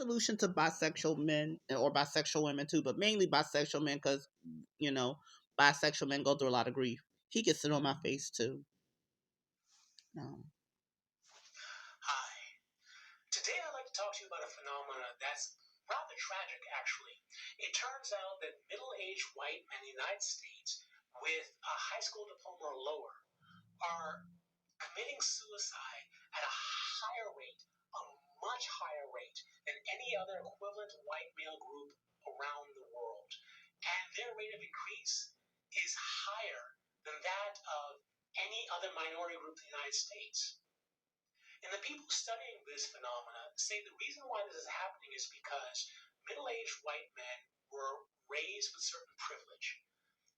solution to bisexual men or bisexual women too, but mainly bisexual men because, you know, bisexual men go through a lot of grief. He gets it on my face too. No. Hi. Today I'd like to talk to you about a phenomenon that's rather tragic, actually. It turns out that middle-aged white men in the United States with a high school diploma or lower are committing suicide at a higher rate, a much higher rate than any other equivalent white male group around the world. And their rate of increase is higher than that of any other minority group in the United States. And the people studying this phenomena say the reason why this is happening is because middle-aged white men were raised with certain privilege.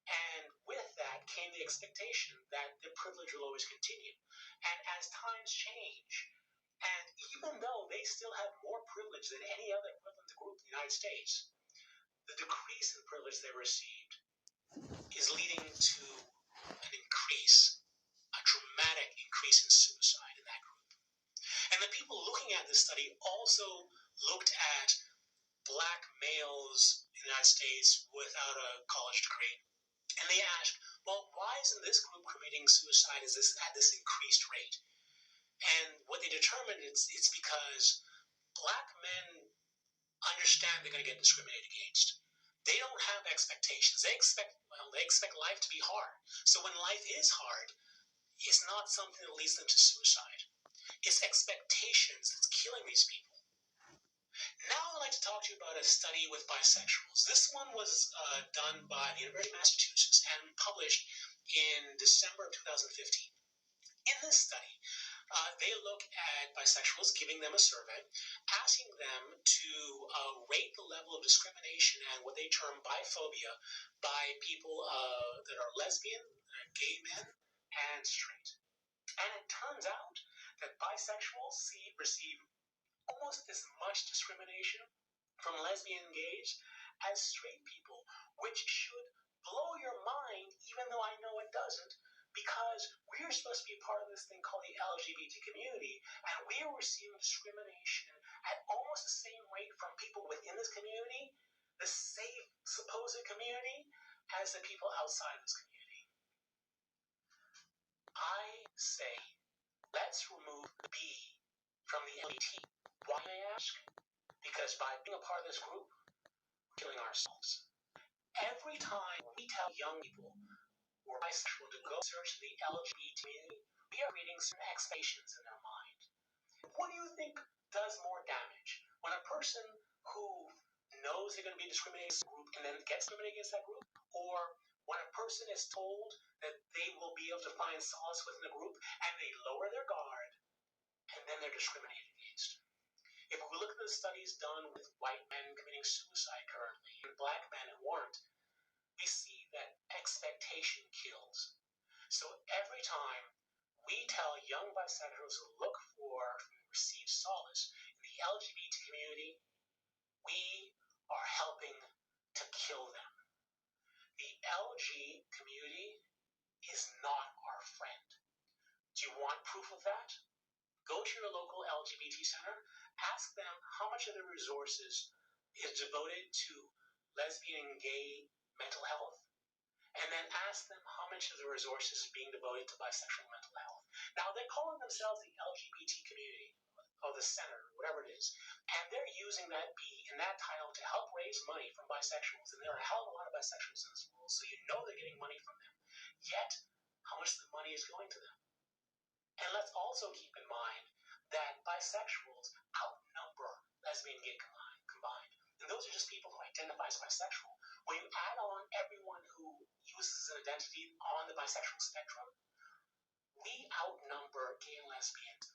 And with that came the expectation that the privilege will always continue. And as times change, and even though they still have more privilege than any other equivalent group in the United States, the decrease in privilege they received is leading to an increase, a dramatic increase in suicide in that group. And the people looking at this study also looked at black males in the United States without a college degree. And they asked, well, why isn't this group committing suicide at this increased rate? And what they determined is it's because black men understand they're going to get discriminated against. They don't have expectations. They expect life to be hard. So when life is hard, it's not something that leads them to suicide. It's expectations that's killing these people. Now I'd like to talk to you about a study with bisexuals. This one was done by the University of Massachusetts and published in December of 2015. In this study, they look at bisexuals, giving them a survey, asking them to rate the level of discrimination and what they term biphobia by people that are lesbian, gay men, and straight. And it turns out that bisexuals receive almost as much discrimination from lesbian and gays as straight people, which should blow your mind, even though I know it doesn't, because we're supposed to be a part of this thing called the LGBT community, and we are receiving discrimination at almost the same rate from people within this community, the same supposed community, as the people outside this community. I say, let's remove the B from the LGBT. Why, may I ask? Because by being a part of this group, we're killing ourselves. Every time we tell young people or bisexual to go search the LGBT community, we are creating some expectations in their mind. What do you think does more damage? When a person who knows they're going to be discriminated against a group and then gets discriminated against that group, or when a person is told that they will be able to find solace within a group and they lower their guard and then they're discriminated against? If we look at the studies done with white men committing suicide currently and black men who aren't, we see that expectation kills. So every time we tell young bisexuals who look for and receive solace in the LGBT community, we are helping to kill them. The LG community is not our friend. Do you want proof of that? Go to your local LGBT center, ask them how much of their resources is devoted to lesbian and gay mental health, and then ask them how much of the resources is being devoted to bisexual mental health. Now, they're calling themselves the LGBT community, or the center, whatever it is, and they're using that B in that title to help raise money from bisexuals, and there are a hell of a lot of bisexuals in this world, so you know they're getting money from them. Yet, how much of the money is going to them? And let's also keep in mind that bisexuals outnumber lesbian and gay combined. And those are just people who identify as bisexual. When you add on everyone who uses an identity on the bisexual spectrum, we outnumber gay and lesbians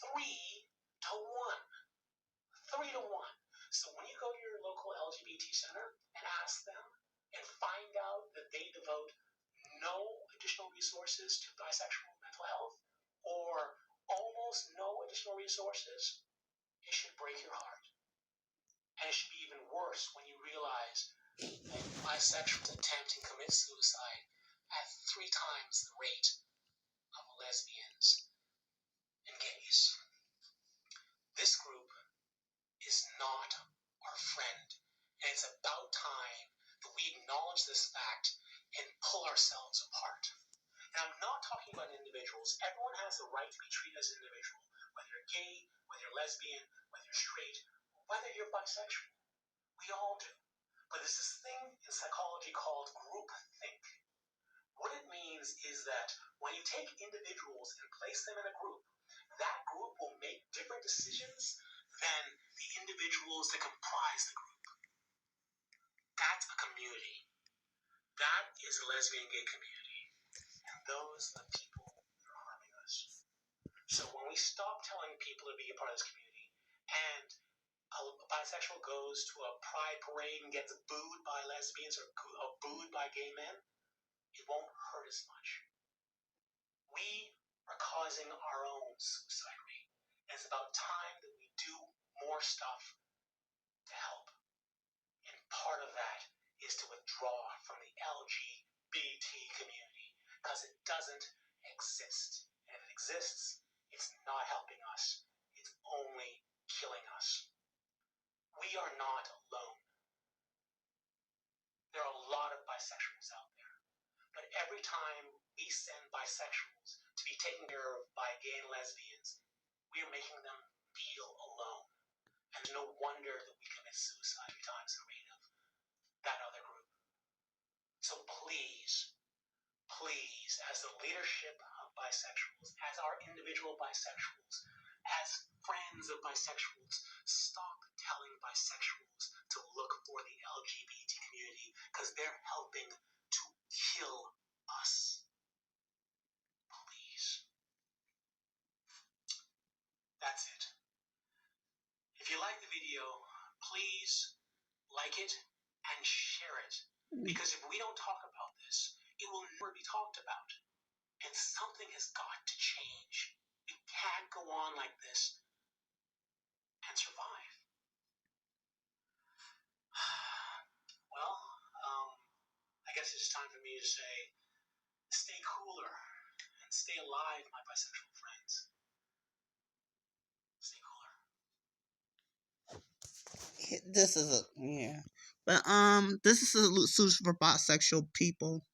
3 to 1. 3 to 1. So when you go to your local LGBT center and ask them and find out that they devote no additional resources to bisexual mental health, or almost no additional resources, it should break your heart. And it should be even worse when you realize that bisexuals attempt and commit suicide at 3 times the rate of lesbians and gays. This group is not our friend. And it's about time that we acknowledge this fact and pull ourselves apart. And I'm not talking about individuals. Everyone has the right to be treated as an individual, whether you're gay, whether you're lesbian, whether you're straight, whether you're bisexual. We all do. But there's this thing in psychology called groupthink. What it means is that when you take individuals and place them in a group, that group will make different decisions than the individuals that comprise the group. That's a community. That is a lesbian gay community. And those are the people that are harming us. So when we stop telling people to be a part of this community, and a bisexual goes to a pride parade and gets booed by lesbians or booed by gay men, it won't hurt as much. We are causing our own suicide rate. And it's about time that we do more stuff to help. And part of that is to withdraw from the LGBT community because it doesn't exist. And if it exists, it's not helping us. It's only killing us. We are not alone. There are a lot of bisexuals out there. But every time we send bisexuals to be taken care of by gay and lesbians, we are making them feel alone. And there's no wonder that we commit suicide 3 times the rate of that other group. So please, please, as the leadership of bisexuals, as our individual bisexuals, as friends of bisexuals, stop telling bisexuals to look for the LGBT community because they're helping to kill us. Please. That's it. If you like the video, please like it and share it. Because if we don't talk about this, it will never be talked about. And something has got to change. We can't go on like this and survive. Well, I guess it's time for me to say, stay cooler and stay alive, my bisexual friends. Stay cooler. This is a, yeah. But this is a solution for bisexual people.